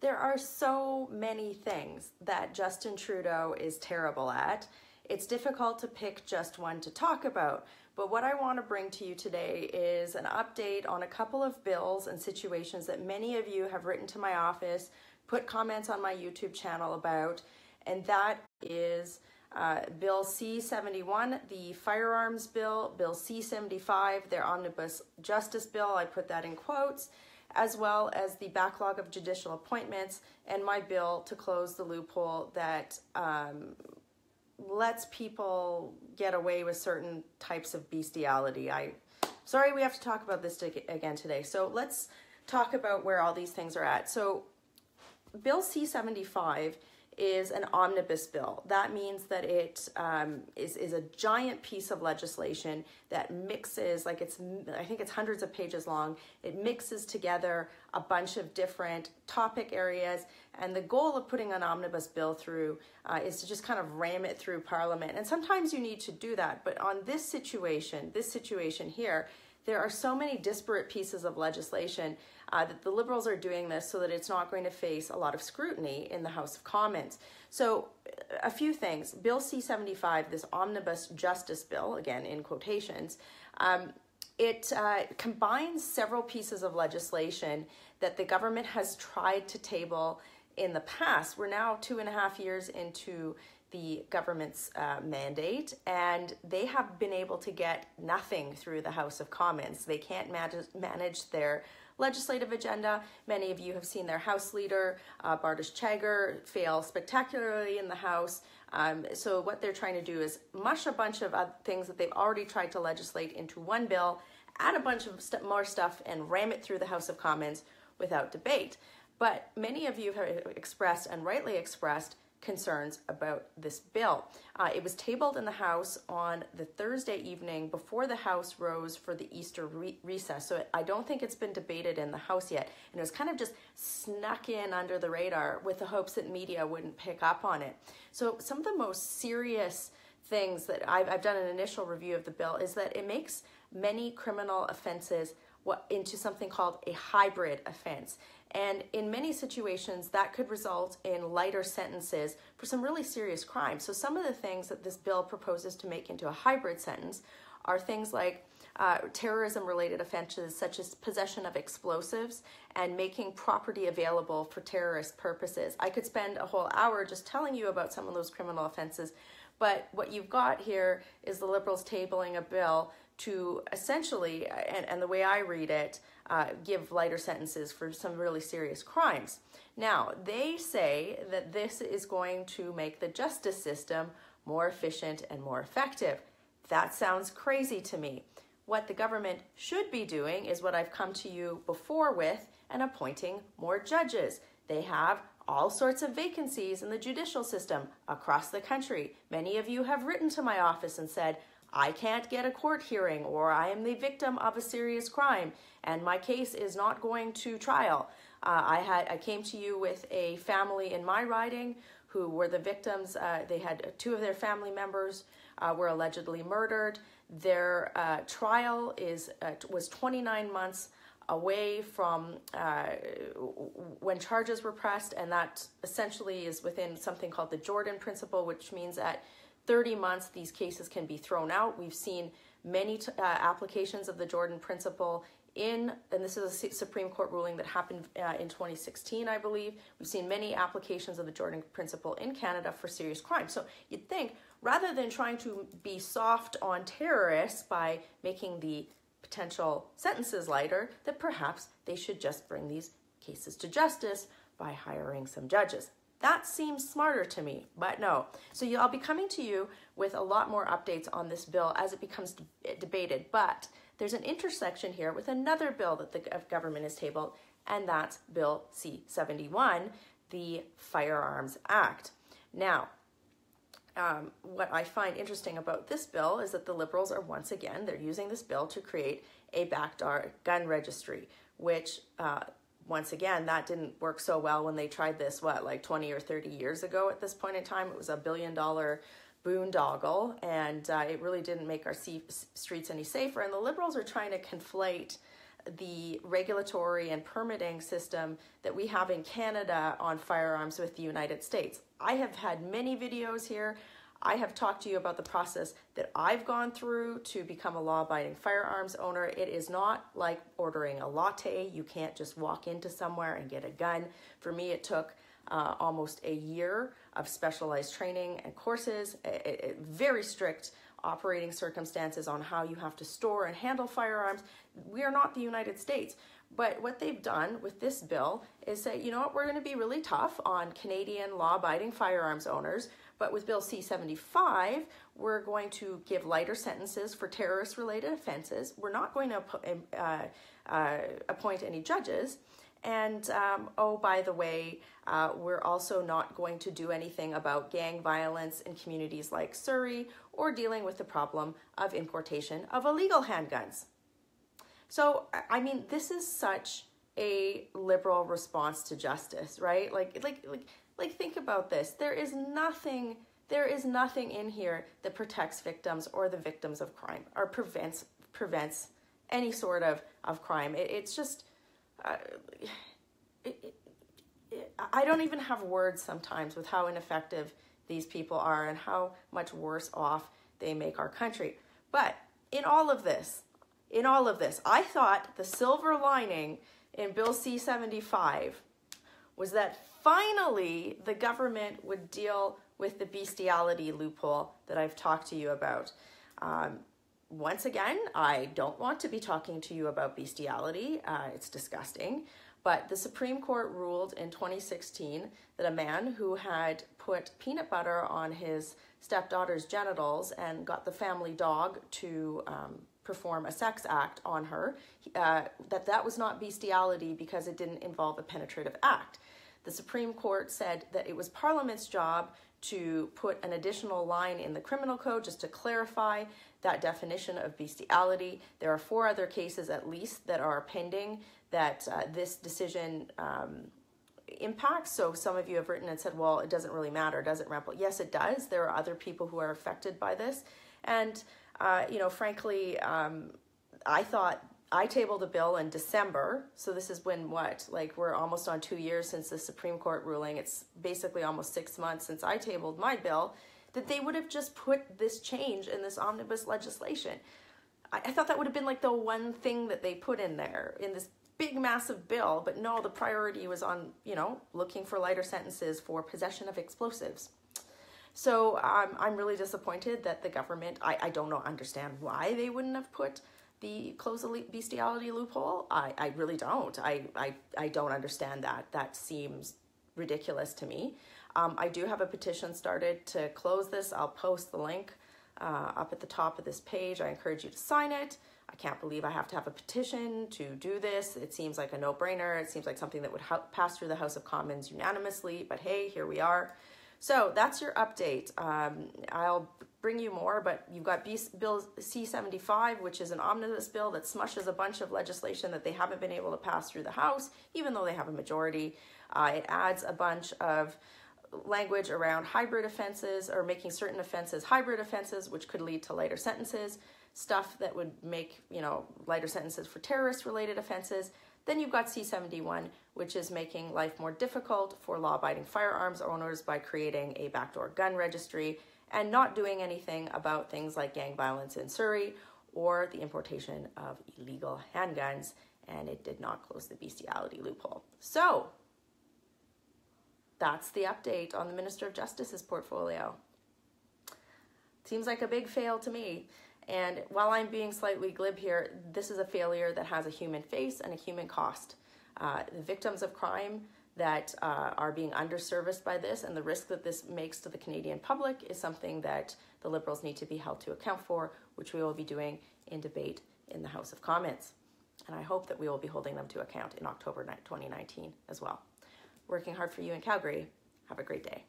There are so many things that Justin Trudeau is terrible at. It's difficult to pick just one to talk about, but what I want to bring to you today is an update on a couple of bills and situations that many of you have written to my office, put comments on my YouTube channel about, and that is Bill C-71, the Firearms Bill, Bill C-75, their Omnibus Justice Bill, I put that in quotes, as well as the backlog of judicial appointments, and my bill to close the loophole that lets people get away with certain types of bestiality. Sorry we have to talk about this again today. So let's talk about where all these things are at. So Bill C-75 is an omnibus bill. That means that it is a giant piece of legislation that mixes, I think it's hundreds of pages long. It mixes together a bunch of different topic areas, and the goal of putting an omnibus bill through is to just kind of ram it through Parliament. And sometimes you need to do that, but on this situation here, there are so many disparate pieces of legislation that the Liberals are doing this so that it's not going to face a lot of scrutiny in the House of Commons. So a few things. Bill C-75, this Omnibus Justice Bill, again in quotations, it combines several pieces of legislation that the government has tried to table in the past. We're now 2.5 years into the government's mandate, and they have been able to get nothing through the House of Commons. They can't manage their legislative agenda. Many of you have seen their House leader, Bardish Chagger, fail spectacularly in the House. So what they're trying to do is mush a bunch of things that they've already tried to legislate into one bill, add a bunch of more stuff, and ram it through the House of Commons without debate. But many of you have expressed, and rightly expressed, concerns about this bill. It was tabled in the House on the Thursday evening before the House rose for the Easter recess. So I don't think it's been debated in the House yet. And it was kind of just snuck in under the radar with the hopes that media wouldn't pick up on it. So some of the most serious things that I've done an initial review of the bill is that it makes many criminal offenses into something called a hybrid offense. And in many situations, that could result in lighter sentences for some really serious crimes. So some of the things that this bill proposes to make into a hybrid sentence are things like terrorism-related offenses such as possession of explosives and making property available for terrorist purposes. I could spend a whole hour just telling you about some of those criminal offenses, but what you've got here is the Liberals tabling a bill to essentially, and the way I read it, give lighter sentences for some really serious crimes. Now, they say that this is going to make the justice system more efficient and more effective. That sounds crazy to me. What the government should be doing is what I've come to you before with, and appointing more judges. They have all sorts of vacancies in the judicial system across the country. Many of you have written to my office and said, I can't get a court hearing, or I am the victim of a serious crime and my case is not going to trial. I came to you with a family in my riding who were the victims. They had 2 of their family members were allegedly murdered. Their trial was 29 months away from when charges were pressed, and that essentially is within something called the Jordan Principle, which means that 30 months, these cases can be thrown out. We've seen many applications of the Jordan Principle and this is a Supreme Court ruling that happened in 2016, I believe. We've seen many applications of the Jordan Principle in Canada for serious crimes. So you'd think, rather than trying to be soft on terrorists by making the potential sentences lighter, that perhaps they should just bring these cases to justice by hiring some judges. That seems smarter to me, but no. So I'll be coming to you with a lot more updates on this bill as it becomes debated, but there's an intersection here with another bill that the government has tabled, and that's Bill C-71, the Firearms Act. Now, what I find interesting about this bill is that the Liberals are once again, they're using this bill to create a backdoor gun registry, which once again, that didn't work so well when they tried this, like 20 or 30 years ago at this point in time. It was a $1 billion boondoggle, and it really didn't make our streets any safer. And the Liberals are trying to conflate the regulatory and permitting system that we have in Canada on firearms with the United States. I have had many videos here. I have talked to you about the process that I've gone through to become a law-abiding firearms owner. It is not like ordering a latte. You can't just walk into somewhere and get a gun. For me, it took almost a year of specialized training and courses, very strict operating circumstances on how you have to store and handle firearms. We are not the United States. But what they've done with this bill is say, you know what, we're going to be really tough on Canadian law-abiding firearms owners, but with Bill C-75, we're going to give lighter sentences for terrorist-related offenses. We're not going to appoint any judges. And, oh, by the way, we're also not going to do anything about gang violence in communities like Surrey or dealing with the problem of importation of illegal handguns. So, I mean, this is such a liberal response to justice, right? Like think about this. There is nothing in here that protects victims or the victims of crime or prevents any sort of crime. It's just, I don't even have words sometimes with how ineffective these people are and how much worse off they make our country. But in all of this, I thought the silver lining in Bill C-75 was that finally the government would deal with the bestiality loophole that I've talked to you about. Once again, I don't want to be talking to you about bestiality. It's disgusting. But the Supreme Court ruled in 2016 that a man who had put peanut butter on his stepdaughter's genitals and got the family dog to perform a sex act on her, that was not bestiality because it didn't involve a penetrative act. The Supreme Court said that it was Parliament's job to put an additional line in the criminal code just to clarify that definition of bestiality. There are 4 other cases at least that are pending that this decision impacts. So some of you have written and said, well, it doesn't really matter, does it, Rempel? Yes, it does. There are other people who are affected by this. And, you know, frankly, I thought I tabled a bill in December. So this is when we're almost on 2 years since the Supreme Court ruling. It's basically almost 6 months since I tabled my bill, that they would have just put this change in this omnibus legislation. I thought that would have been like the one thing that they put in there in this big, massive bill. But no, the priority was on, you know, looking for lighter sentences for possession of explosives. So I'm really disappointed that the government, I don't understand why they wouldn't have put the close the bestiality loophole. I really don't. I don't understand that. That seems ridiculous to me. I do have a petition started to close this. I'll post the link up at the top of this page. I encourage you to sign it. I can't believe I have to have a petition to do this. It seems like a no-brainer. It seems like something that would pass through the House of Commons unanimously, but hey, here we are. So that's your update. I'll bring you more, but you've got Bill C-75, which is an omnibus bill that smushes a bunch of legislation that they haven't been able to pass through the House, even though they have a majority. It adds a bunch of language around hybrid offenses or making certain offenses hybrid offenses, which could lead to lighter sentences, stuff that would make, you know, lighter sentences for terrorist-related offenses. Then you've got C-71, which is making life more difficult for law-abiding firearms owners by creating a backdoor gun registry and not doing anything about things like gang violence in Surrey or the importation of illegal handguns, and it did not close the bestiality loophole. So that's the update on the Minister of Justice's portfolio. Seems like a big fail to me. And while I'm being slightly glib here, this is a failure that has a human face and a human cost. The victims of crime that are being underserviced by this and the risk that this makes to the Canadian public is something that the Liberals need to be held to account for, which we will be doing in debate in the House of Commons. And I hope that we will be holding them to account in October 2019 as well. Working hard for you in Calgary. Have a great day.